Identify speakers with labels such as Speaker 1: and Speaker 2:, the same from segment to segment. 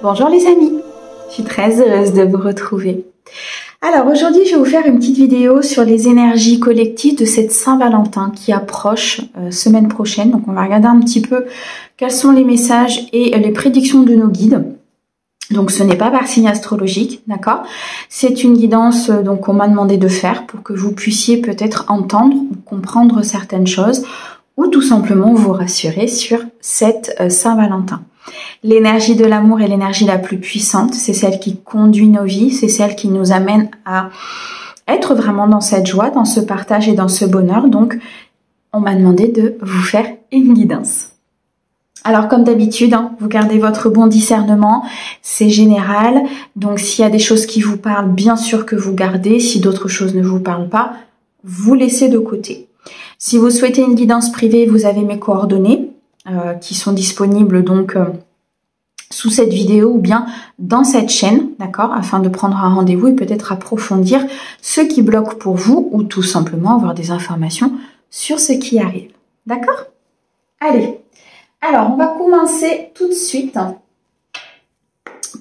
Speaker 1: Bonjour les amis, je suis très heureuse de vous retrouver. Alors aujourd'hui je vais vous faire une petite vidéo sur les énergies collectives de cette Saint-Valentin qui approche semaine prochaine. Donc on va regarder un petit peu quels sont les messages et les prédictions de nos guides. Donc ce n'est pas par signe astrologique, d'accord? C'est une guidance donc qu'on m'a demandé de faire pour que vous puissiez peut-être entendre ou comprendre certaines choses ou tout simplement vous rassurer sur cette Saint-Valentin. L'énergie de l'amour est l'énergie la plus puissante, c'est celle qui conduit nos vies, c'est celle qui nous amène à être vraiment dans cette joie, dans ce partage et dans ce bonheur. Donc on m'a demandé de vous faire une guidance. Alors comme d'habitude, vous gardez votre bon discernement, c'est général. Donc s'il y a des choses qui vous parlent, bien sûr que vous gardez. Si d'autres choses ne vous parlent pas, vous laissez de côté. Si vous souhaitez une guidance privée, vous avez mes coordonnées qui sont disponibles donc sous cette vidéo ou bien dans cette chaîne, d'accord, afin de prendre un rendez-vous et peut-être approfondir ce qui bloque pour vous ou tout simplement avoir des informations sur ce qui arrive. D'accord? Allez. Alors, on va commencer tout de suite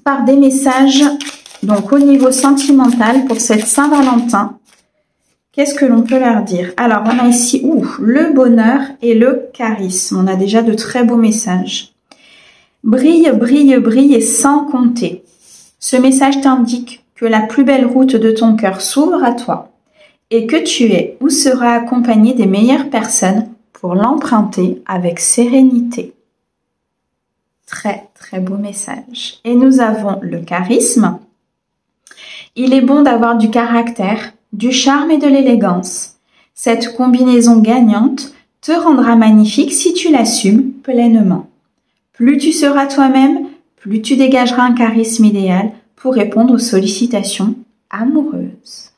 Speaker 1: par des messages donc au niveau sentimental pour cette Saint-Valentin. Qu'est-ce que l'on peut leur dire? Alors, on a ici le bonheur et le charisme. On a déjà de très beaux messages. Brille, brille, brille et sans compter. Ce message t'indique que la plus belle route de ton cœur s'ouvre à toi et que tu es ou seras accompagné des meilleures personnes pour l'emprunter avec sérénité. Très, très beau message. Et nous avons le charisme. Il est bon d'avoir du caractère, du charme et de l'élégance. Cette combinaison gagnante te rendra magnifique si tu l'assumes pleinement. Plus tu seras toi-même, plus tu dégageras un charisme idéal pour répondre aux sollicitations amoureuses.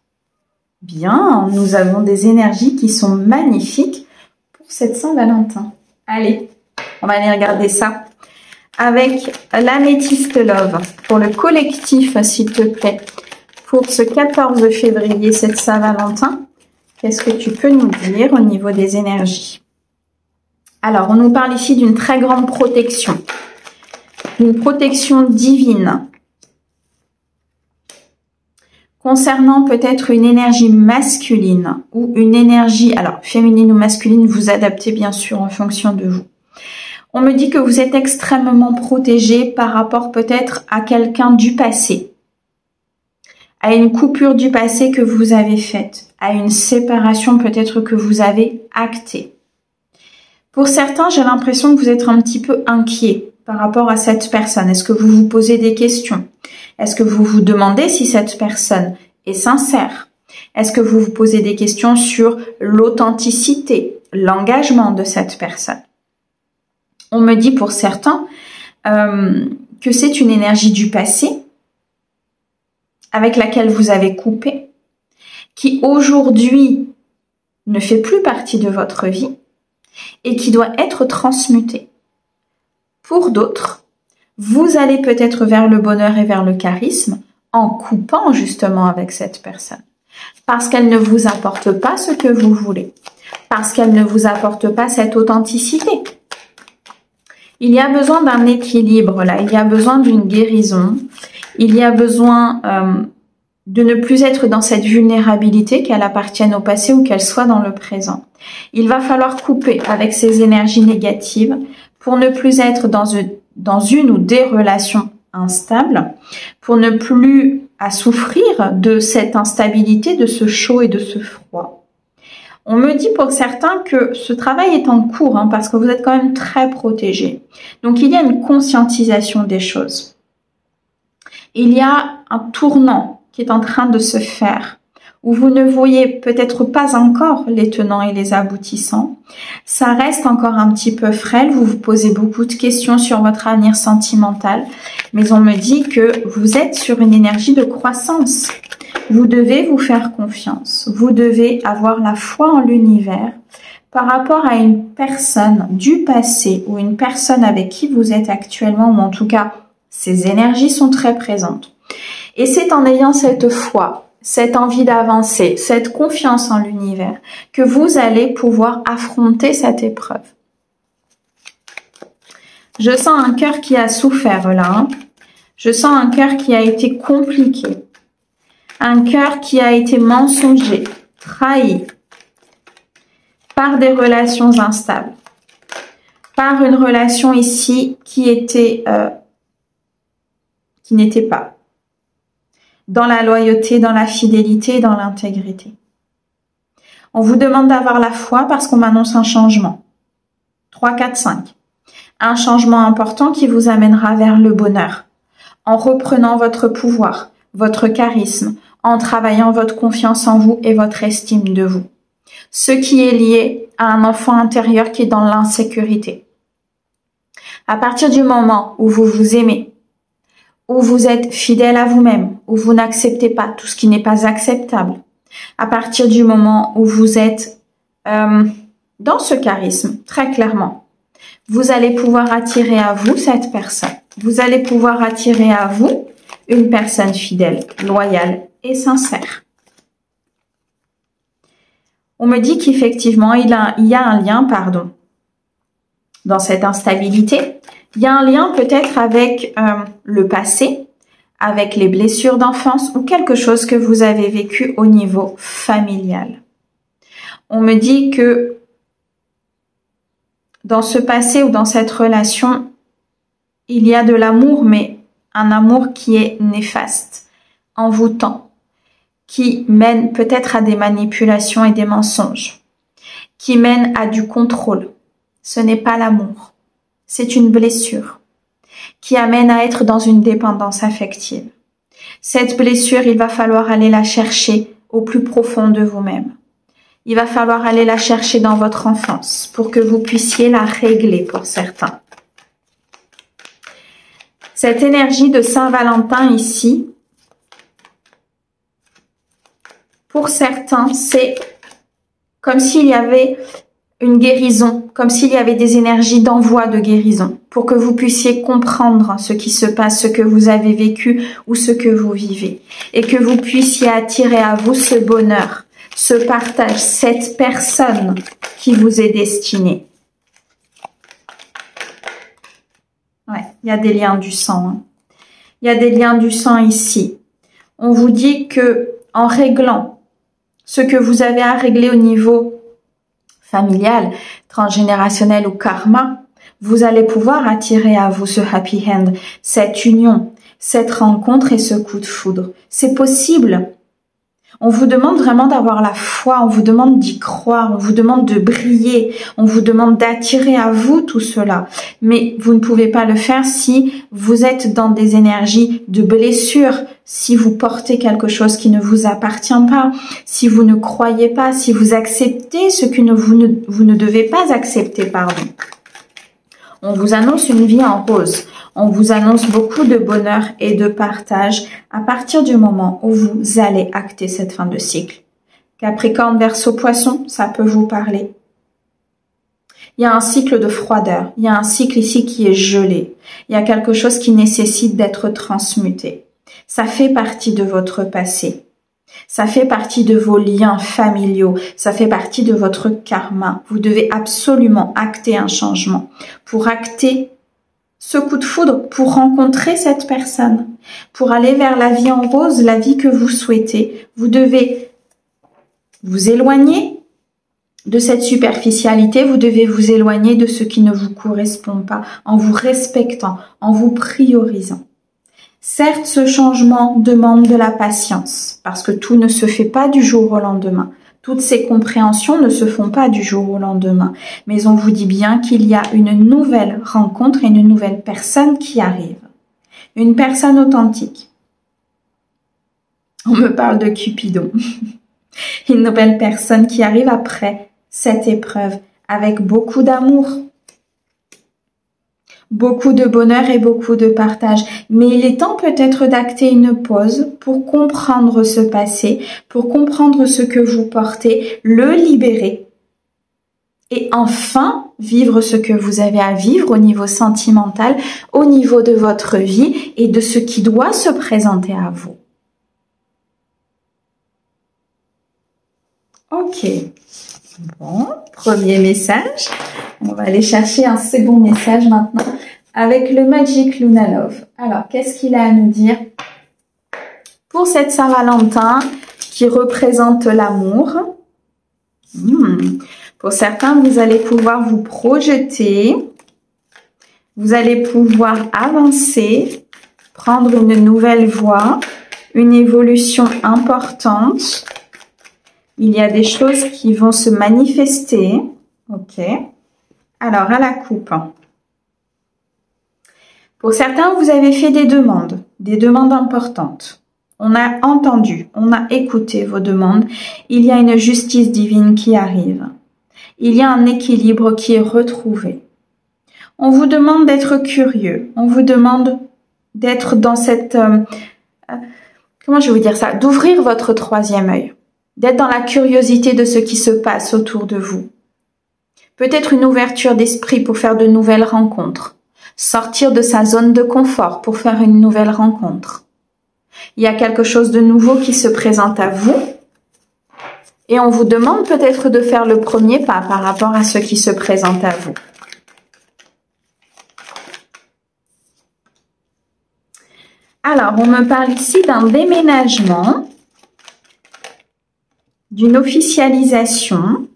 Speaker 1: Bien, nous avons des énergies qui sont magnifiques pour cette Saint-Valentin. Allez, on va aller regarder ça avec l'améthyste love pour le collectif, s'il te plaît. Pour ce 14 février, cette Saint-Valentin, qu'est-ce que tu peux nous dire au niveau des énergies? Alors, on nous parle ici d'une très grande protection. Une protection divine. Concernant peut-être une énergie masculine ou une énergie, alors féminine ou masculine, vous adaptez bien sûr en fonction de vous. On me dit que vous êtes extrêmement protégé par rapport peut-être à quelqu'un du passé, à une coupure du passé que vous avez faite, à une séparation peut-être que vous avez actée. Pour certains, j'ai l'impression que vous êtes un petit peu inquiet par rapport à cette personne. Est-ce que vous vous posez des questions? Est-ce que vous vous demandez si cette personne est sincère? Est-ce que vous vous posez des questions sur l'authenticité, l'engagement de cette personne? On me dit pour certains que c'est une énergie du passé avec laquelle vous avez coupé, qui aujourd'hui ne fait plus partie de votre vie et qui doit être transmutée. Pour d'autres, vous allez peut-être vers le bonheur et vers le charisme en coupant justement avec cette personne. Parce qu'elle ne vous apporte pas ce que vous voulez. Parce qu'elle ne vous apporte pas cette authenticité. Il y a besoin d'un équilibre là, il y a besoin d'une guérison, il y a besoin de ne plus être dans cette vulnérabilité, qu'elle appartienne au passé ou qu'elle soit dans le présent. Il va falloir couper avec ces énergies négatives pour ne plus être dans une ou des relations instables, pour ne plus à souffrir de cette instabilité, de ce chaud et de ce froid. On me dit pour certains que ce travail est en cours, parce que vous êtes quand même très protégés. Donc il y a une conscientisation des choses. Il y a un tournant qui est en train de se faire, où vous ne voyez peut-être pas encore les tenants et les aboutissants. Ça reste encore un petit peu frêle, vous vous posez beaucoup de questions sur votre avenir sentimental, mais on me dit que vous êtes sur une énergie de croissance. Vous devez vous faire confiance, vous devez avoir la foi en l'univers par rapport à une personne du passé ou une personne avec qui vous êtes actuellement, ou en tout cas, ces énergies sont très présentes. Et c'est en ayant cette foi, cette envie d'avancer, cette confiance en l'univers que vous allez pouvoir affronter cette épreuve. Je sens un cœur qui a souffert là. Je sens un cœur qui a été compliqué. Un cœur qui a été mensonger, trahi par des relations instables. Par une relation ici qui n'était pas dans la loyauté, dans la fidélité, dans l'intégrité. On vous demande d'avoir la foi parce qu'on m'annonce un changement. 3, 4, 5. Un changement important qui vous amènera vers le bonheur. En reprenant votre pouvoir, votre charisme, en travaillant votre confiance en vous et votre estime de vous. Ce qui est lié à un enfant intérieur qui est dans l'insécurité. À partir du moment où vous vous aimez, où vous êtes fidèle à vous-même, où vous n'acceptez pas tout ce qui n'est pas acceptable, à partir du moment où vous êtes dans ce charisme, très clairement, vous allez pouvoir attirer à vous cette personne. Vous allez pouvoir attirer à vous une personne fidèle, loyale et sincère. On me dit qu'effectivement, il y a un lien, dans cette instabilité. Il y a un lien peut-être avec le passé, avec les blessures d'enfance ou quelque chose que vous avez vécu au niveau familial. On me dit que dans ce passé ou dans cette relation, il y a de l'amour, mais un amour qui est néfaste, envoûtant, qui mène peut-être à des manipulations et des mensonges, qui mène à du contrôle. Ce n'est pas l'amour, c'est une blessure qui amène à être dans une dépendance affective. Cette blessure, il va falloir aller la chercher au plus profond de vous-même. Il va falloir aller la chercher dans votre enfance pour que vous puissiez la régler pour certains. Cette énergie de Saint-Valentin ici, pour certains, c'est comme s'il y avait une guérison, comme s'il y avait des énergies d'envoi de guérison, pour que vous puissiez comprendre ce qui se passe, ce que vous avez vécu ou ce que vous vivez, et que vous puissiez attirer à vous ce bonheur, ce partage, cette personne qui vous est destinée. Ouais, il y a des liens du sang. Il y a des liens du sang ici. On vous dit que en réglant ce que vous avez à régler au niveau familial, transgénérationnel ou karma, vous allez pouvoir attirer à vous ce happy end, cette union, cette rencontre et ce coup de foudre. C'est possible. On vous demande vraiment d'avoir la foi, on vous demande d'y croire, on vous demande de briller, on vous demande d'attirer à vous tout cela. Mais vous ne pouvez pas le faire si vous êtes dans des énergies de blessure, si vous portez quelque chose qui ne vous appartient pas, si vous ne croyez pas, si vous acceptez ce que vous ne devez pas accepter, pardon. On vous annonce une vie en rose. On vous annonce beaucoup de bonheur et de partage à partir du moment où vous allez acter cette fin de cycle. Capricorne, Verseau, Poisson, ça peut vous parler. Il y a un cycle de froideur. Il y a un cycle ici qui est gelé. Il y a quelque chose qui nécessite d'être transmuté. Ça fait partie de votre passé. Ça fait partie de vos liens familiaux. Ça fait partie de votre karma. Vous devez absolument acter un changement. Pour acter ce coup de foudre, pour rencontrer cette personne, pour aller vers la vie en rose, la vie que vous souhaitez, vous devez vous éloigner de cette superficialité, vous devez vous éloigner de ce qui ne vous correspond pas, en vous respectant, en vous priorisant. Certes, ce changement demande de la patience, parce que tout ne se fait pas du jour au lendemain. Toutes ces compréhensions ne se font pas du jour au lendemain, mais on vous dit bien qu'il y a une nouvelle rencontre et une nouvelle personne qui arrive. Une personne authentique. On me parle de Cupidon. Une nouvelle personne qui arrive après cette épreuve avec beaucoup d'amour, beaucoup de bonheur et beaucoup de partage. Mais il est temps peut-être d'acter une pause pour comprendre ce passé, pour comprendre ce que vous portez, le libérer et enfin vivre ce que vous avez à vivre au niveau sentimental, au niveau de votre vie et de ce qui doit se présenter à vous. Ok. Bon, premier message. On va aller chercher un second message maintenant avec le Magic Luna Love. Alors, qu'est-ce qu'il a à nous dire pour cette Saint-Valentin qui représente l'amour? Pour certains, vous allez pouvoir vous projeter, vous allez pouvoir avancer, prendre une nouvelle voie, une évolution importante. Il y a des choses qui vont se manifester. Ok. Alors, à la coupe. Pour certains, vous avez fait des demandes importantes. On a entendu, on a écouté vos demandes. Il y a une justice divine qui arrive. Il y a un équilibre qui est retrouvé. On vous demande d'être curieux. On vous demande d'être dans cette... comment je vais vous dire ça? D'ouvrir votre troisième œil. D'être dans la curiosité de ce qui se passe autour de vous. Peut-être une ouverture d'esprit pour faire de nouvelles rencontres. Sortir de sa zone de confort pour faire une nouvelle rencontre. Il y a quelque chose de nouveau qui se présente à vous et on vous demande peut-être de faire le premier pas par rapport à ce qui se présente à vous. Alors, on me parle ici d'un déménagement, d'une officialisation.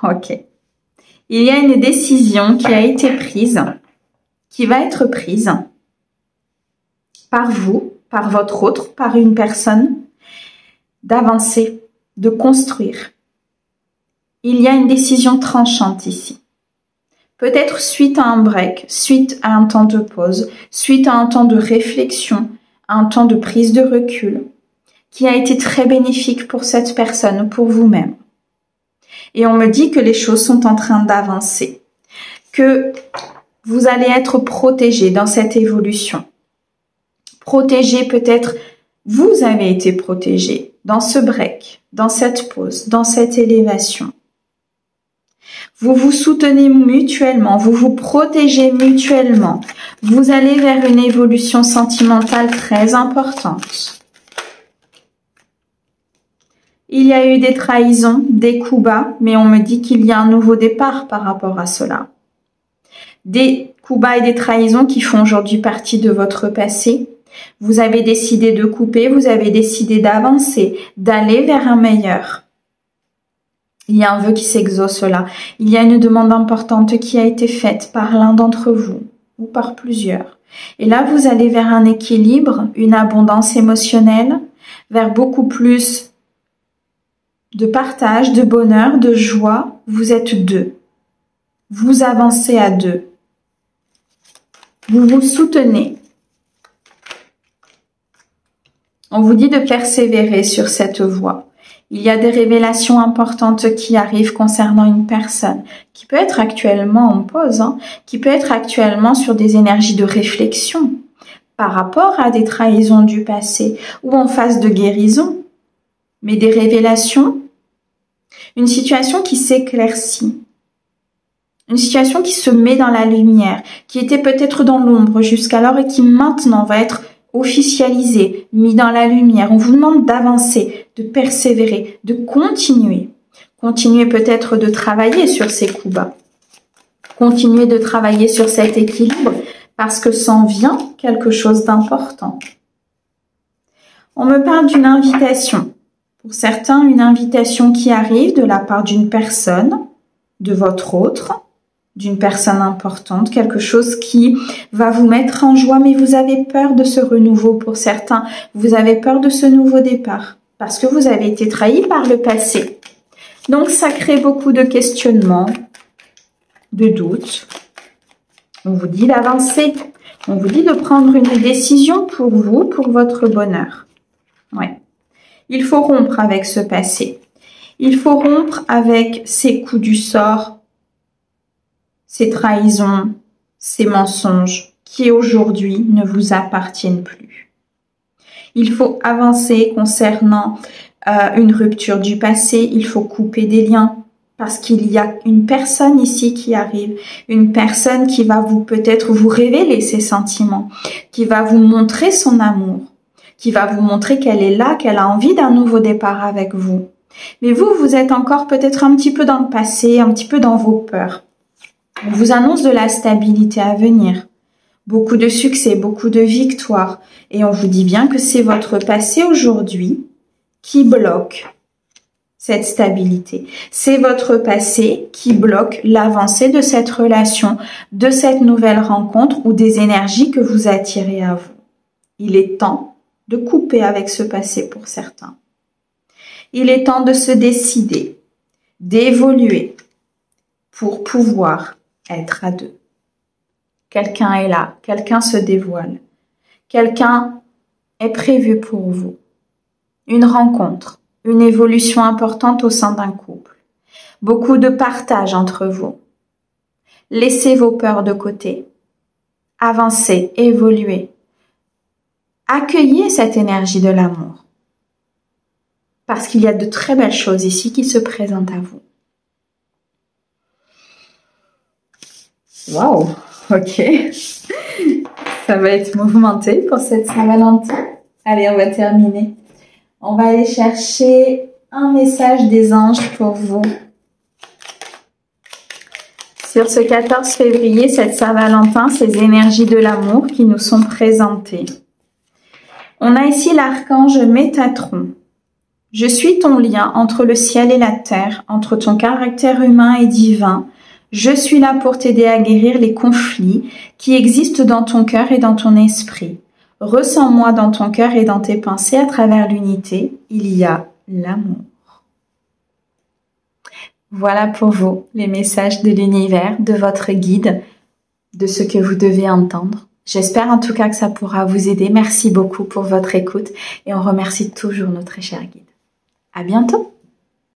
Speaker 1: Ok. Il y a une décision qui a été prise, qui va être prise par vous, par votre autre, par une personne, d'avancer, de construire. Il y a une décision tranchante ici. Peut-être suite à un break, suite à un temps de pause, suite à un temps de réflexion, un temps de prise de recul, qui a été très bénéfique pour cette personne, pour vous-même. Et on me dit que les choses sont en train d'avancer, que vous allez être protégé dans cette évolution. Protégé peut-être, vous avez été protégé dans ce break, dans cette pause, dans cette élévation. Vous vous soutenez mutuellement, vous vous protégez mutuellement. Vous allez vers une évolution sentimentale très importante. Il y a eu des trahisons, des coups bas, mais on me dit qu'il y a un nouveau départ par rapport à cela. Des coups bas et des trahisons qui font aujourd'hui partie de votre passé. Vous avez décidé de couper, vous avez décidé d'avancer, d'aller vers un meilleur. Il y a un vœu qui s'exauce là. Il y a une demande importante qui a été faite par l'un d'entre vous ou par plusieurs. Et là, vous allez vers un équilibre, une abondance émotionnelle, vers beaucoup plus de partage, de bonheur, de joie. Vous êtes deux. Vous avancez à deux. Vous vous soutenez. On vous dit de persévérer sur cette voie. Il y a des révélations importantes qui arrivent concernant une personne qui peut être actuellement en pause, qui peut être actuellement sur des énergies de réflexion par rapport à des trahisons du passé ou en phase de guérison, mais des révélations, une situation qui s'éclaircit, une situation qui se met dans la lumière, qui était peut-être dans l'ombre jusqu'alors et qui maintenant va être officialisé, mis dans la lumière. On vous demande d'avancer, de persévérer, de continuer. Continuez peut-être de travailler sur ces coups bas. Continuez de travailler sur cet équilibre parce que s'en vient quelque chose d'important. On me parle d'une invitation. Pour certains, une invitation qui arrive de la part d'une personne, de votre autre, d'une personne importante, quelque chose qui va vous mettre en joie, mais vous avez peur de ce renouveau pour certains. Vous avez peur de ce nouveau départ parce que vous avez été trahi par le passé. Donc, ça crée beaucoup de questionnements, de doutes. On vous dit d'avancer. On vous dit de prendre une décision pour vous, pour votre bonheur. Ouais. Il faut rompre avec ce passé. Il faut rompre avec ces coups du sort, ces trahisons, ces mensonges qui aujourd'hui ne vous appartiennent plus. Il faut avancer concernant une rupture du passé, il faut couper des liens parce qu'il y a une personne ici qui arrive, une personne qui va vous peut-être vous révéler ses sentiments, qui va vous montrer son amour, qui va vous montrer qu'elle est là, qu'elle a envie d'un nouveau départ avec vous. Mais vous, vous êtes encore peut-être un petit peu dans le passé, un petit peu dans vos peurs. On vous annonce de la stabilité à venir. Beaucoup de succès, beaucoup de victoires. Et on vous dit bien que c'est votre passé aujourd'hui qui bloque cette stabilité. C'est votre passé qui bloque l'avancée de cette relation, de cette nouvelle rencontre ou des énergies que vous attirez à vous. Il est temps de couper avec ce passé pour certains. Il est temps de se décider, d'évoluer pour pouvoir être à deux. Quelqu'un est là, quelqu'un se dévoile, quelqu'un est prévu pour vous. Une rencontre, une évolution importante au sein d'un couple, beaucoup de partage entre vous. Laissez vos peurs de côté, avancez, évoluez. Accueillez cette énergie de l'amour, parce qu'il y a de très belles choses ici qui se présentent à vous. Waouh, ok. Ça va être mouvementé pour cette Saint-Valentin. Allez, on va terminer. On va aller chercher un message des anges pour vous. Sur ce 14 février, cette Saint-Valentin, ces énergies de l'amour qui nous sont présentées. On a ici l'archange Métatron. Je suis ton lien entre le ciel et la terre, entre ton caractère humain et divin. Je suis là pour t'aider à guérir les conflits qui existent dans ton cœur et dans ton esprit. Ressens-moi dans ton cœur et dans tes pensées à travers l'unité. Il y a l'amour. Voilà pour vous les messages de l'univers, de votre guide, de ce que vous devez entendre. J'espère en tout cas que ça pourra vous aider. Merci beaucoup pour votre écoute et on remercie toujours notre cher guide. À bientôt!